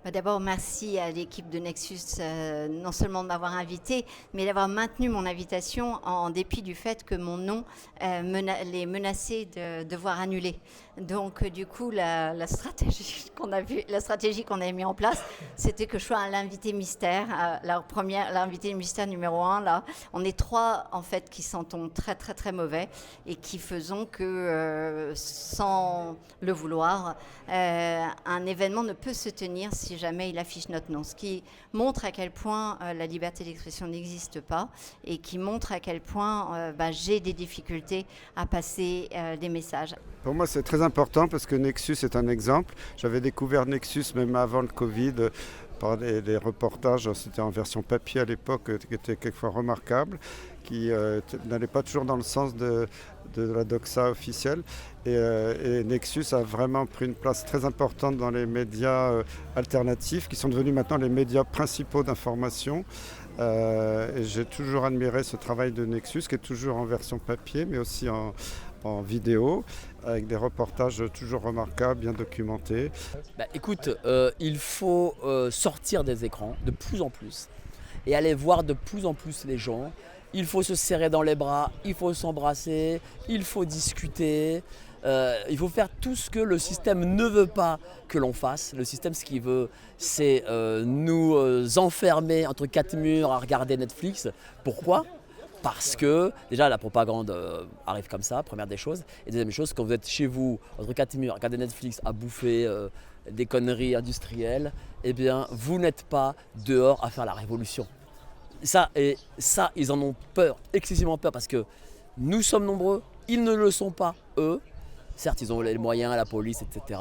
D'abord, merci à l'équipe de Nexus, non seulement de m'avoir invité, mais d'avoir maintenu mon invitation en dépit du fait que mon nom les menaçait de devoir annuler. Donc, du coup, la stratégie qu'on a mis en place, c'était que je sois l'invité mystère, l'invité mystère numéro 1. Là, on est 3 en fait qui sentons très très très mauvais et qui faisons que, sans le vouloir, un événement ne peut se tenir si jamais il affiche notre nom. Ce qui montre à quel point la liberté d'expression n'existe pas et qui montre à quel point j'ai des difficultés à passer des messages. Pour moi, c'est très important parce que Nexus est un exemple. J'avais découvert Nexus même avant le Covid par des reportages, c'était en version papier à l'époque, qui étaient quelquefois remarquables, qui n'allaient pas toujours dans le sens de la doxa officielle. Et Nexus a vraiment pris une place très importante dans les médias alternatifs, qui sont devenus maintenant les médias principaux d'information. Et j'ai toujours admiré ce travail de Nexus, qui est toujours en version papier, mais aussi en vidéo, avec des reportages toujours remarquables, bien documentés. Écoute, il faut sortir des écrans de plus en plus et aller voir de plus en plus les gens. Il faut se serrer dans les bras, il faut s'embrasser, il faut discuter. Il faut faire tout ce que le système ne veut pas que l'on fasse. Le système, ce qu'il veut, c'est nous enfermer entre 4 murs à regarder Netflix. Pourquoi ? Parce que déjà la propagande arrive comme ça, première des choses. Et deuxième chose, quand vous êtes chez vous, entre 4 murs, à regarder Netflix, à bouffer des conneries industrielles, eh bien vous n'êtes pas dehors à faire la révolution. Ça, ils en ont peur, excessivement peur, parce que nous sommes nombreux, ils ne le sont pas, eux. Certes, ils ont les moyens, la police, etc.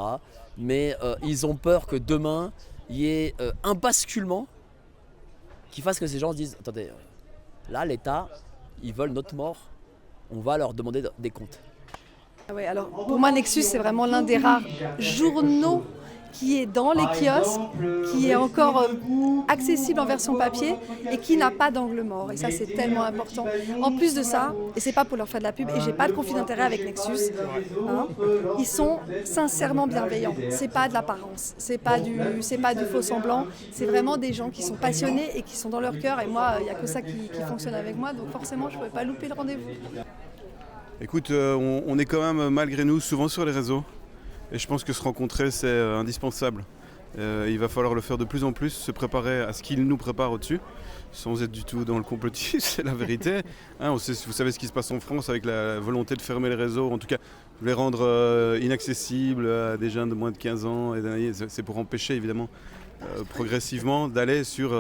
Mais ils ont peur que demain, il y ait un basculement qui fasse que ces gens se disent « Attendez, là, l'État, ils veulent notre mort, on va leur demander des comptes. » Oui, alors pour moi, Nexus, c'est vraiment l'un des rares journaux qui est dans les kiosques, qui est encore accessible en version papier et qui n'a pas d'angle mort. Et ça, c'est tellement important. En plus de ça, et c'est pas pour leur faire de la pub, et j'ai pas de conflit d'intérêt avec Nexus, ils sont sincèrement bienveillants. C'est pas de l'apparence, c'est pas du faux semblant. C'est vraiment des gens qui sont passionnés et qui sont dans leur cœur. Et moi, il n'y a que ça qui fonctionne avec moi, donc forcément, je ne pouvais pas louper le rendez-vous. Écoute, on est quand même, malgré nous, souvent sur les réseaux. Et je pense que se rencontrer, c'est indispensable. Il va falloir le faire de plus en plus, se préparer à ce qu'il nous prépare au-dessus, sans être du tout dans le complotisme, c'est la vérité. Vous savez ce qui se passe en France avec la volonté de fermer les réseaux, en tout cas de les rendre inaccessibles à des jeunes de moins de 15 ans. C'est pour empêcher évidemment progressivement d'aller sur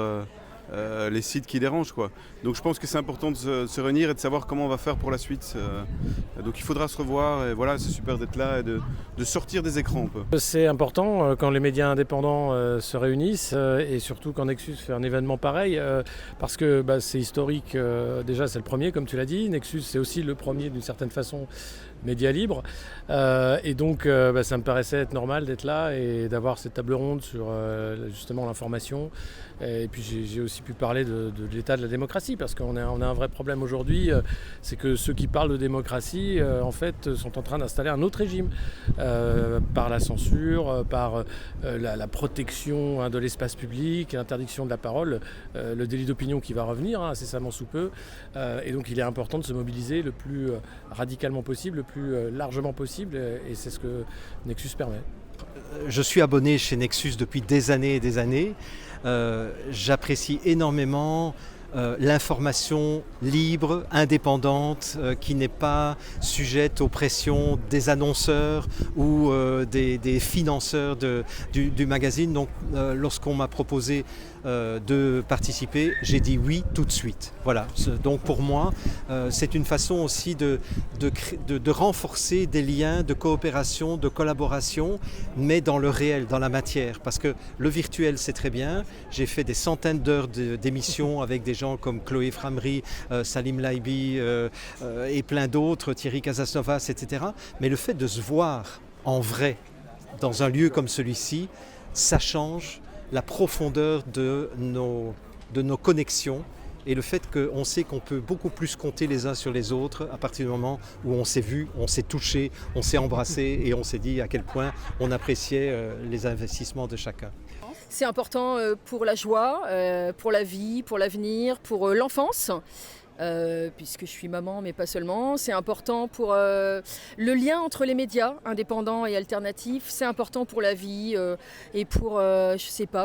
les sites qui dérangent, quoi. Donc je pense que c'est important de se réunir et de savoir comment on va faire pour la suite. Donc il faudra se revoir et voilà, c'est super d'être là et de sortir des écrans un peu. C'est important quand les médias indépendants se réunissent et surtout quand Nexus fait un événement pareil parce que c'est historique. Déjà c'est le premier comme tu l'as dit, Nexus c'est aussi le premier d'une certaine façon média libre et donc ça me paraissait être normal d'être là et d'avoir cette table ronde sur justement l'information. Et puis j'ai aussi pu parler de l'état de la démocratie parce qu'on a un vrai problème aujourd'hui, c'est que ceux qui parlent de démocratie en fait sont en train d'installer un autre régime par la censure, par la protection de l'espace public, l'interdiction de la parole, le délit d'opinion qui va revenir incessamment sous peu. Et donc il est important de se mobiliser le plus radicalement possible, le plus largement possible et c'est ce que Nexus permet. Je suis abonné chez Nexus depuis des années et des années. J'apprécie énormément l'information libre, indépendante, qui n'est pas sujette aux pressions des annonceurs ou des financeurs du magazine. Donc lorsqu'on m'a proposé de participer, j'ai dit oui tout de suite. Voilà. Donc pour moi, c'est une façon aussi de renforcer des liens de coopération, de collaboration, mais dans le réel, dans la matière. Parce que le virtuel, c'est très bien. J'ai fait des centaines d'heures d'émissions avec des gens comme Chloé Framery, Salim Laibi et plein d'autres, Thierry Casasnovas, etc. Mais le fait de se voir en vrai dans un lieu comme celui-ci, ça change la profondeur de nos connexions et le fait qu'on sait qu'on peut beaucoup plus compter les uns sur les autres à partir du moment où on s'est vu, on s'est touché, on s'est embrassé et on s'est dit à quel point on appréciait les investissements de chacun. C'est important pour la joie, pour la vie, pour l'avenir, pour l'enfance. Puisque je suis maman, mais pas seulement. C'est important pour le lien entre les médias indépendants et alternatifs. C'est important pour la vie et pour,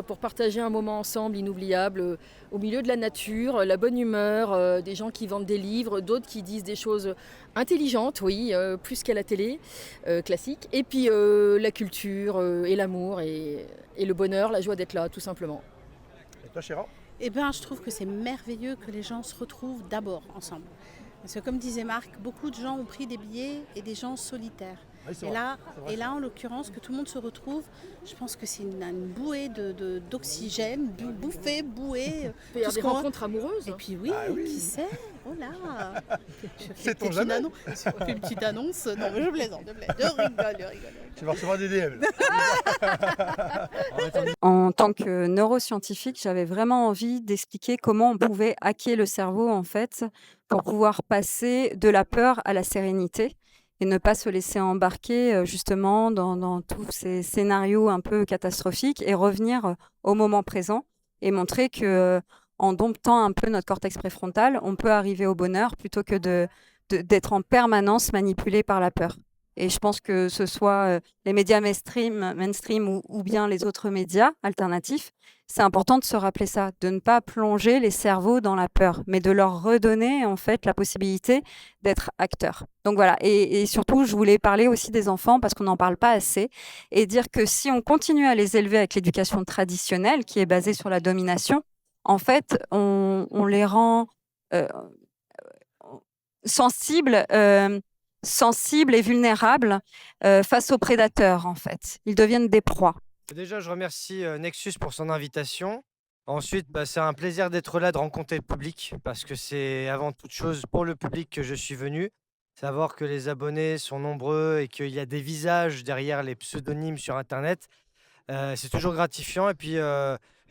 pour partager un moment ensemble inoubliable au milieu de la nature, la bonne humeur, des gens qui vendent des livres, d'autres qui disent des choses intelligentes, oui, plus qu'à la télé classique. Et puis la culture et l'amour et le bonheur, la joie d'être là, tout simplement. Et toi, Chéra ? Eh bien, je trouve que c'est merveilleux que les gens se retrouvent d'abord ensemble. Parce que comme disait Marc, beaucoup de gens ont pris des billets et des gens solitaires. Oui, et là, en l'occurrence, que tout le monde se retrouve, je pense que c'est une bouée d'oxygène, bouée. Il y a des rencontres amoureuses. Et puis oui, qui sait, oh là. Sait-on jamais ? Je fais une petite annonce. Non, mais je plaisante, je rigole. Tu vas recevoir des DM. En tant que neuroscientifique, j'avais vraiment envie d'expliquer comment on pouvait hacker le cerveau, en fait, pour pouvoir passer de la peur à la sérénité et ne pas se laisser embarquer justement dans tous ces scénarios un peu catastrophiques et revenir au moment présent et montrer que en domptant un peu notre cortex préfrontal, on peut arriver au bonheur plutôt que d'être en permanence manipulé par la peur. Et je pense que ce soit les médias mainstream ou bien les autres médias alternatifs, c'est important de se rappeler ça, de ne pas plonger les cerveaux dans la peur, mais de leur redonner en fait la possibilité d'être acteurs. Donc voilà, et surtout, je voulais parler aussi des enfants parce qu'on n'en parle pas assez, et dire que si on continue à les élever avec l'éducation traditionnelle qui est basée sur la domination, en fait, on les rend sensibles et vulnérables face aux prédateurs, en fait. Ils deviennent des proies. Déjà, je remercie Nexus pour son invitation. Ensuite, c'est un plaisir d'être là, de rencontrer le public, parce que c'est avant toute chose pour le public que je suis venu. Savoir que les abonnés sont nombreux et qu'il y a des visages derrière les pseudonymes sur Internet, c'est toujours gratifiant. Et puis,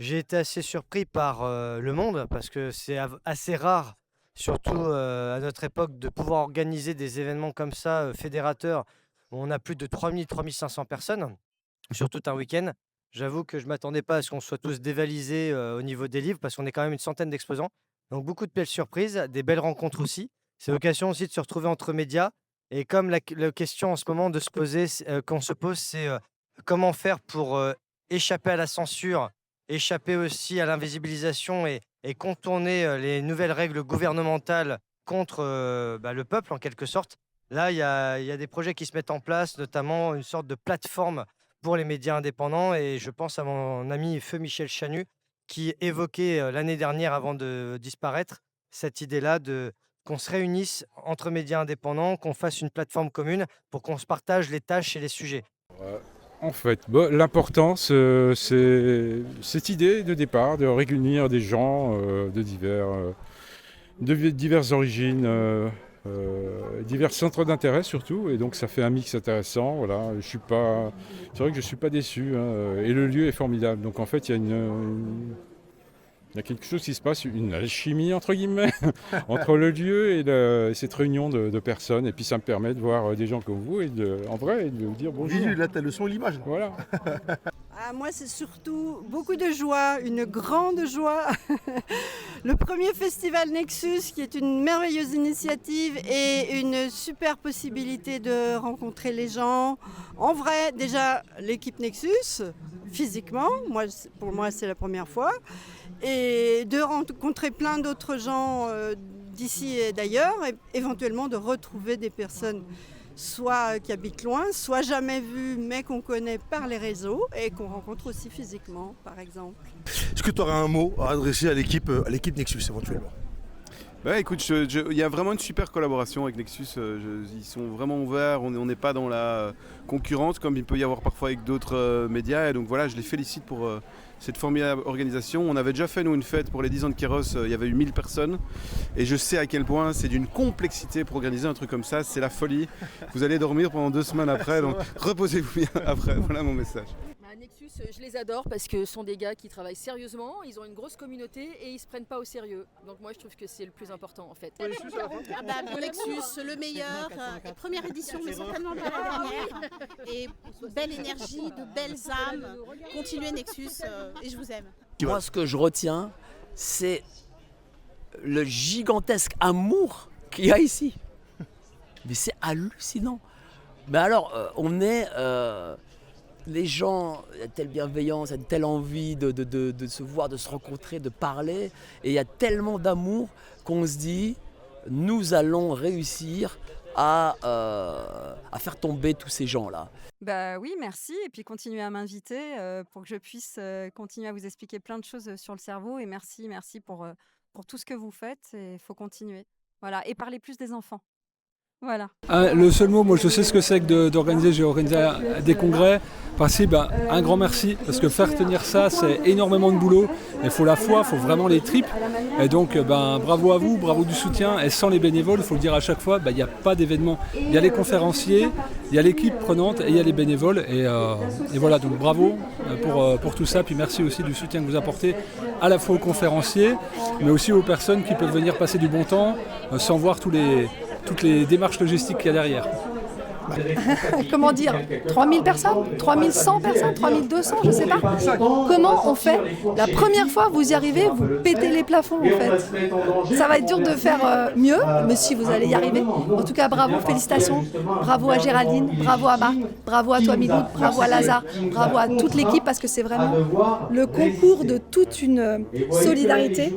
j'ai été assez surpris par le monde, parce que c'est assez rare, surtout à notre époque, de pouvoir organiser des événements comme ça, fédérateurs, où on a plus de 3500 personnes sur tout un week-end. J'avoue que je ne m'attendais pas à ce qu'on soit tous dévalisés au niveau des livres, parce qu'on est quand même une centaine d'exposants. Donc beaucoup de belles surprises, des belles rencontres aussi. C'est l'occasion aussi de se retrouver entre médias. Et comme la question en ce moment qu'on se pose, c'est comment faire pour échapper à la censure, échapper aussi à l'invisibilisation et contourner les nouvelles règles gouvernementales contre le peuple, en quelque sorte. Là, il y a des projets qui se mettent en place, notamment une sorte de plateforme pour les médias indépendants. Et je pense à mon ami Feu Michel Chanu, qui évoquait l'année dernière, avant de disparaître, cette idée-là qu'on se réunisse entre médias indépendants, qu'on fasse une plateforme commune pour qu'on se partage les tâches et les sujets. En fait, l'importance, c'est cette idée de départ de réunir des gens de diverses origines, divers centres d'intérêt surtout, et donc ça fait un mix intéressant. Voilà, c'est vrai que je ne suis pas déçu, hein, et le lieu est formidable. Donc en fait, il y a quelque chose qui se passe, une alchimie entre guillemets, entre le lieu et cette réunion de personnes. Et puis ça me permet de voir des gens comme vous en vrai et de vous dire bonjour. Oui, là, tu as le son et l'image. Voilà. Moi, c'est surtout beaucoup de joie, une grande joie. Le premier festival Nexus, qui est une merveilleuse initiative et une super possibilité de rencontrer les gens. En vrai, déjà, l'équipe Nexus, physiquement, pour moi, c'est la première fois. Et de rencontrer plein d'autres gens d'ici et d'ailleurs, et éventuellement de retrouver des personnes soit qui habitent loin, soit jamais vues, mais qu'on connaît par les réseaux et qu'on rencontre aussi physiquement, par exemple. Est-ce que tu aurais un mot à adresser à l'équipe Nexus éventuellement ? Écoute, il y a vraiment une super collaboration avec Nexus. Ils sont vraiment ouverts, on n'est pas dans la concurrence comme il peut y avoir parfois avec d'autres médias. Et donc voilà, je les félicite pour cette formidable organisation. On avait déjà fait nous une fête pour les 10 ans de Kairos, il y avait eu 1000 personnes. Et je sais à quel point c'est d'une complexité pour organiser un truc comme ça, c'est la folie. Vous allez dormir pendant 2 semaines après, donc reposez-vous bien après. Voilà mon message. Nexus, je les adore parce que ce sont des gars qui travaillent sérieusement, ils ont une grosse communauté et ils se prennent pas au sérieux. Donc moi je trouve que c'est le plus important en fait. Pour Nexus, le meilleur, première édition mais certainement pas la dernière. Et belle énergie, de belles âmes. Continuez Nexus et je vous aime. Moi ce que je retiens, c'est le gigantesque amour qu'il y a ici. Mais c'est hallucinant. Mais alors, on est... les gens, il y a telle bienveillance, il y a telle envie de se voir, de se rencontrer, de parler. Et il y a tellement d'amour qu'on se dit, nous allons réussir à faire tomber tous ces gens-là. Bah oui, merci. Et puis continuez à m'inviter pour que je puisse continuer à vous expliquer plein de choses sur le cerveau. Et merci pour tout ce que vous faites. Il faut continuer. Voilà. Et parler plus des enfants. Voilà. Le seul mot, moi je sais ce que c'est que d'organiser, j'ai organisé des congrès. Un grand merci, parce que faire tenir ça, c'est énormément de boulot. Il faut la foi, il faut vraiment les tripes. Et donc bravo à vous, bravo du soutien. Et sans les bénévoles, il faut le dire à chaque fois, il n'y a pas d'événement. Il y a les conférenciers, il y a l'équipe prenante et il y a les bénévoles. Et voilà, donc bravo pour tout ça. Puis merci aussi du soutien que vous apportez à la fois aux conférenciers, mais aussi aux personnes qui peuvent venir passer du bon temps sans voir toutes les démarches logistiques qu'il y a derrière. Comment dire, 3000 personnes, 3100 personnes, 3200, je sais pas. Comment on fait? La première fois, vous y arrivez, vous pétez les plafonds en fait. Ça va être dur de faire mieux, mais si vous allez y arriver. En tout cas, bravo, félicitations. Bravo à Géraldine, bravo à Marc, bravo à toi Miloud, bravo à Lazare, bravo à toute l'équipe parce que c'est vraiment le concours de toute une solidarité.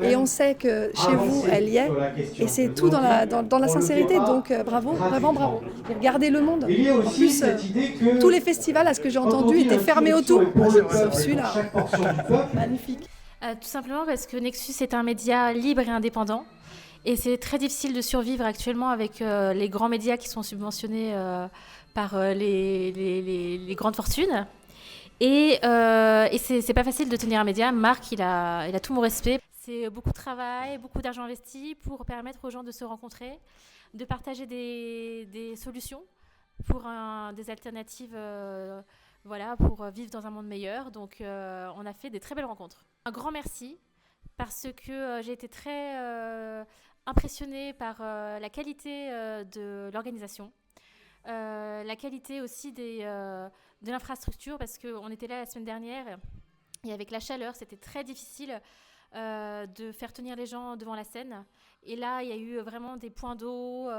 Et on sait que chez vous, elle y est. Et c'est tout dans la sincérité. Donc bravo, vraiment bravo. Et regardez le monde. En plus, tous les festivals, à ce que j'ai entendu, étaient fermés autour. Sauf celui-là. Magnifique. Tout simplement parce que Nexus est un média libre et indépendant. Et c'est très difficile de survivre actuellement avec les grands médias qui sont subventionnés par les grandes fortunes. Et c'est pas facile de tenir un média. Marc, il a tout mon respect. C'est beaucoup de travail, beaucoup d'argent investi pour permettre aux gens de se rencontrer, de partager des solutions pour des alternatives pour vivre dans un monde meilleur. Donc on a fait des très belles rencontres. Un grand merci parce que j'ai été très impressionnée par la qualité de l'organisation, la qualité aussi de l'infrastructure parce qu'on était là la semaine dernière et avec la chaleur, c'était très difficile de faire tenir les gens devant la scène. Et là, il y a eu vraiment des points d'eau,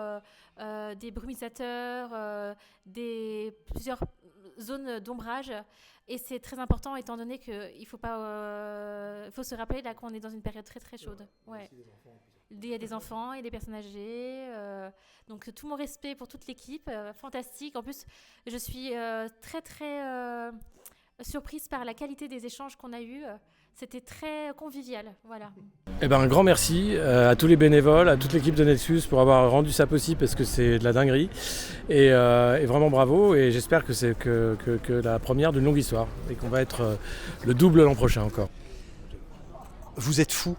des brumisateurs, plusieurs zones d'ombrage. Et c'est très important étant donné qu'il faut se rappeler là qu'on est dans une période très très chaude. Ouais. Il y a des enfants et des personnes âgées. Donc tout mon respect pour toute l'équipe, fantastique. En plus, je suis très très surprise par la qualité des échanges qu'on a eus. C'était très convivial, voilà. Un grand merci à tous les bénévoles, à toute l'équipe de Nexus pour avoir rendu ça possible parce que c'est de la dinguerie. Et vraiment bravo et j'espère que c'est que la première d'une longue histoire et qu'on va être le double l'an prochain encore. Vous êtes fous.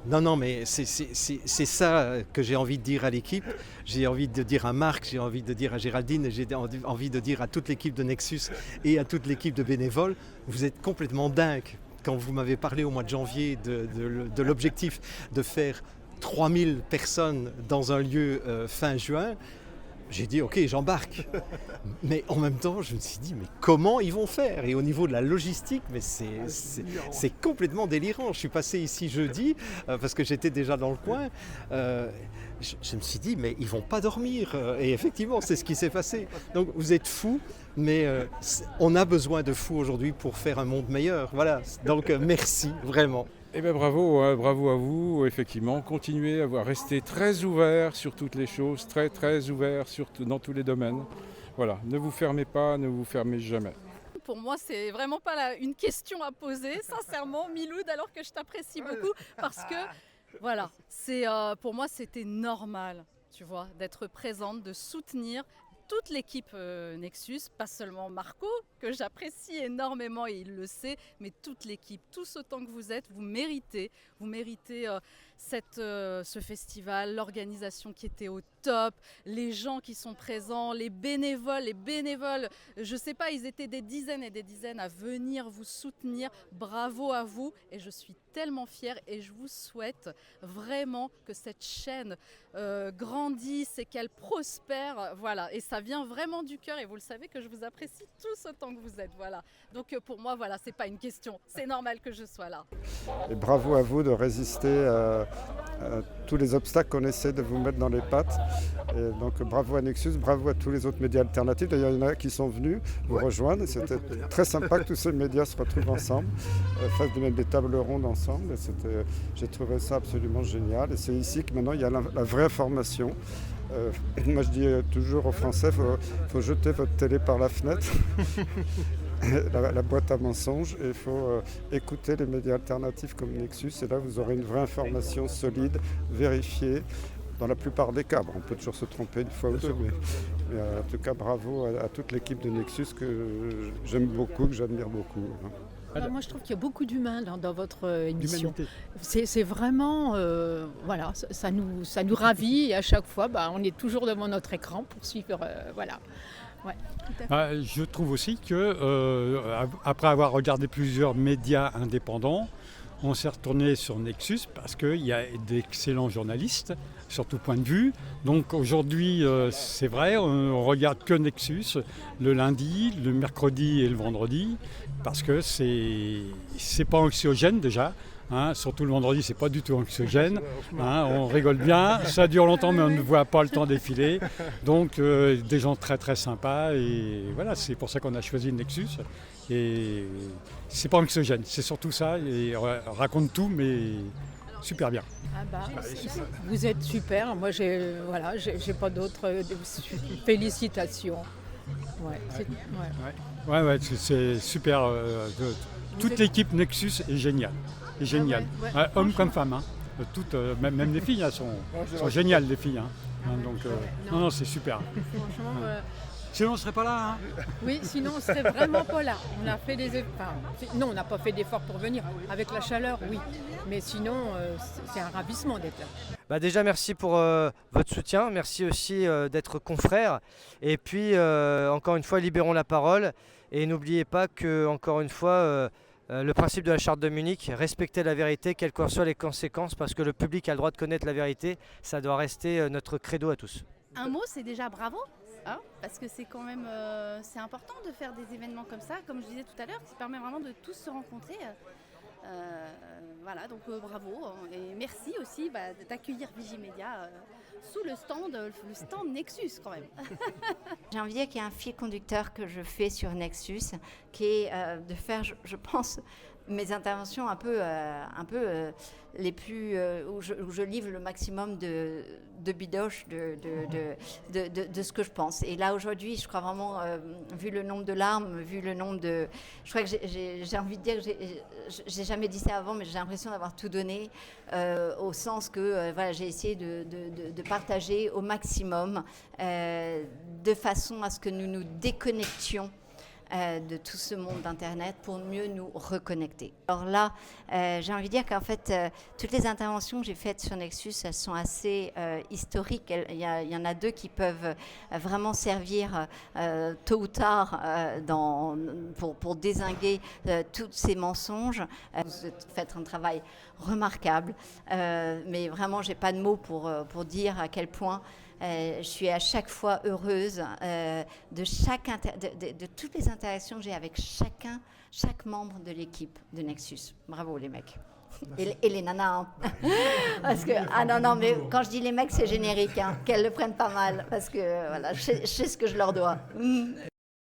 Non, mais c'est ça que j'ai envie de dire à l'équipe. J'ai envie de dire à Marc, j'ai envie de dire à Géraldine, j'ai envie de dire à toute l'équipe de Nexus et à toute l'équipe de bénévoles. Vous êtes complètement dingues. Quand vous m'avez parlé au mois de janvier de l'objectif de faire 3000 personnes dans un lieu fin juin, j'ai dit ok, j'embarque. Mais en même temps, je me suis dit mais comment ils vont faire? Et au niveau de la logistique, mais c'est complètement délirant. Je suis passé ici jeudi parce que j'étais déjà dans le coin. Je me suis dit mais ils vont pas dormir. Et effectivement, c'est ce qui s'est passé. Donc vous êtes fous. Mais on a besoin de fous aujourd'hui pour faire un monde meilleur. Voilà, donc merci, vraiment. Bravo à vous, effectivement. Continuez à rester très ouvert sur toutes les choses, très très ouvert dans tous les domaines. Voilà, ne vous fermez pas, ne vous fermez jamais. Pour moi, c'est vraiment pas une question à poser, sincèrement, Miloud, alors que je t'apprécie beaucoup, parce que, voilà, pour moi, c'était normal, tu vois, d'être présente, de soutenir toute l'équipe Nexus, pas seulement Marco, que j'apprécie énormément et il le sait, mais toute l'équipe, tous autant que vous êtes, vous méritez ce festival, l'organisation qui était au top, les gens qui sont présents, les bénévoles, je sais pas, ils étaient des dizaines et des dizaines à venir vous soutenir, bravo à vous et je suis tellement fière et je vous souhaite vraiment que cette chaîne grandisse et qu'elle prospère, voilà, et ça vient vraiment du cœur et vous le savez que je vous apprécie tous autant que vous êtes, voilà, donc pour moi voilà, c'est pas une question, c'est normal que je sois là. Et bravo à vous de résister à tous les obstacles qu'on essaie de vous mettre dans les pattes. Et donc bravo à Nexus, bravo à tous les autres médias alternatifs. D'ailleurs, il y en a qui sont venus vous rejoindre. C'était très sympa que tous ces médias se retrouvent ensemble, fassent même des tables rondes ensemble. J'ai trouvé ça absolument génial. Et c'est ici que maintenant il y a la vraie formation. Moi je dis toujours aux Français, il faut jeter votre télé par la fenêtre. La boîte à mensonges, et il faut écouter les médias alternatifs comme Nexus, et là vous aurez une vraie information solide, vérifiée, dans la plupart des cas. Bon, on peut toujours se tromper une fois ou deux, mais en tout cas bravo à toute l'équipe de Nexus que j'aime beaucoup, que j'admire beaucoup. Alors moi je trouve qu'il y a beaucoup d'humains dans votre émission. C'est vraiment, voilà, ça nous ravit et à chaque fois on est toujours devant notre écran pour suivre, voilà. Ouais, je trouve aussi que après avoir regardé plusieurs médias indépendants, on s'est retourné sur Nexus parce qu'il y a d'excellents journalistes sur tout point de vue. Donc aujourd'hui, c'est vrai, on regarde que Nexus le lundi, le mercredi et le vendredi parce que c'est pas anxiogène déjà. Surtout le vendredi, c'est pas du tout anxiogène. On rigole bien, ça dure longtemps, mais on ne voit pas le temps défiler. Donc des gens très très sympas et voilà, c'est pour ça qu'on a choisi Nexus. Et c'est pas anxiogène, c'est surtout ça. Et on raconte tout, mais super bien. Vous êtes super. Moi, j'ai pas d'autres félicitations. Ouais, c'est super. Toute l'équipe Nexus est géniale. Génial. Hommes comme femmes. Toutes, même les filles sont géniales, les filles. Donc, non, c'est super. Franchement, sinon, on ne serait pas là. Oui, sinon, on ne serait vraiment pas là. On a fait non, on n'a pas fait d'efforts pour venir. Avec la chaleur, oui. Mais sinon, c'est un ravissement d'être là. Déjà, merci pour votre soutien. Merci aussi d'être confrères. Et puis, encore une fois, libérons la parole. Et n'oubliez pas que, encore une fois, le principe de la charte de Munich, respecter la vérité, quelles qu'en soient les conséquences, parce que le public a le droit de connaître la vérité, ça doit rester notre credo à tous. Un mot, c'est déjà bravo, parce que c'est quand même c'est important de faire des événements comme ça, comme je disais tout à l'heure, qui permet vraiment de tous se rencontrer. Voilà, donc bravo et merci aussi d'accueillir Vigimedia sous le stand Nexus quand même. J'ai envie de dire qu'il y a un fil conducteur que je fais sur Nexus, qui est de faire, je pense, mes interventions un peu les plus où je livre le maximum de bidoche de ce que je pense. Et là aujourd'hui, je crois vraiment, vu le nombre de larmes, vu le nombre de, je crois que j'ai envie de dire, j'ai jamais dit ça avant, mais j'ai l'impression d'avoir tout donné au sens que voilà, j'ai essayé de partager au maximum de façon à ce que nous nous déconnections de tout ce monde d'Internet pour mieux nous reconnecter. Alors là, j'ai envie de dire qu'en fait, toutes les interventions que j'ai faites sur Nexus, elles sont assez historiques. Il y en a deux qui peuvent vraiment servir tôt ou tard pour dézinguer tous ces mensonges. Vous faites un travail remarquable, mais vraiment, j'ai pas de mots pour dire à quel point je suis à chaque fois heureuse de toutes les interactions que j'ai avec chaque membre de l'équipe de Nexus. Bravo les mecs. Et les nanas. Parce que, non, mais quand je dis les mecs, c'est générique. Qu'elles le prennent pas mal. Parce que voilà, je sais ce que je leur dois.